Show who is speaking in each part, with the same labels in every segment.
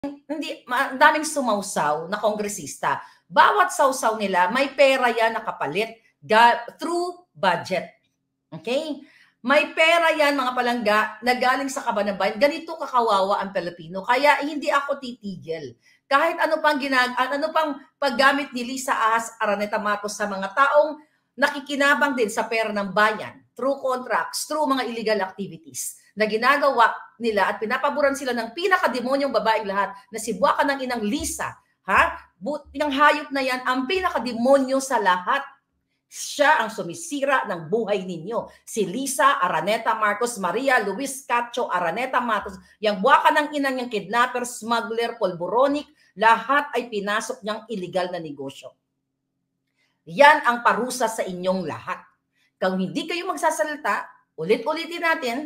Speaker 1: ang daming sumawsaw na kongresista. Bawat sawsaw nila, may pera yan nakapalit through budget. Okay? May pera yan, mga palangga, na galing sa kaban ng bayan. Ganito kakawawa ang Pilipino. Kaya hindi ako titigil. Kahit ano pang paggamit ni Lisa Ahas Araneta Matos sa mga taong nakikinabang din sa pera ng bayan, through contracts, through mga illegal activities, na ginagawa nila at pinapaboran sila ng pinakademonyong babaeng lahat na si Buwaka ng Inang Lisa. Yung hayop na yan, ang pinakademonyo sa lahat. Siya ang sumisira ng buhay ninyo. Si Lisa Araneta Marcos, Maria Luis Cacho Araneta Matos, yung Buwaka ng Inang niyang kidnapper, smuggler, polboronic, lahat ay pinasok niyang illegal na negosyo. Yan ang parusa sa inyong lahat. Kung hindi kayo magsasalita, ulit-ulitin natin,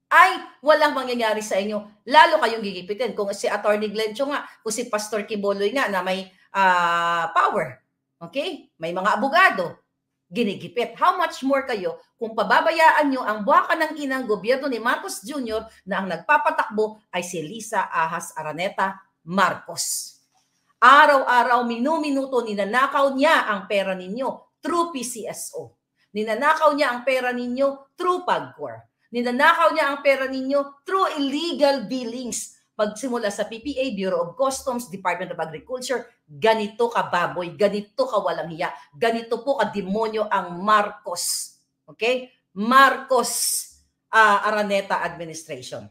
Speaker 1: ay walang mangyayari sa inyo. Lalo kayong gigipitin. Kung si Attorney Glencio nga, kung si Pastor Quiboloy nga na may power, okay? May mga abogado, ginigipit. How much more kayo kung pababayaan nyo ang Buwaka ng Inang gobyerno ni Marcos Jr. na ang nagpapatakbo ay si Lisa Ahas Araneta Marcos. Araw-araw, minuminuto, ninanakaw niya ang pera ninyo through PCSO. Ninanakaw niya ang pera ninyo through PAGCOR. Ninanakaw niya ang pera ninyo through illegal billings. Pagsimula sa PPA, Bureau of Customs, Department of Agriculture, ganito ka baboy, ganito ka walang hiya, ganito po ka demonyo ang Marcos. Okay? Marcos Araneta administration.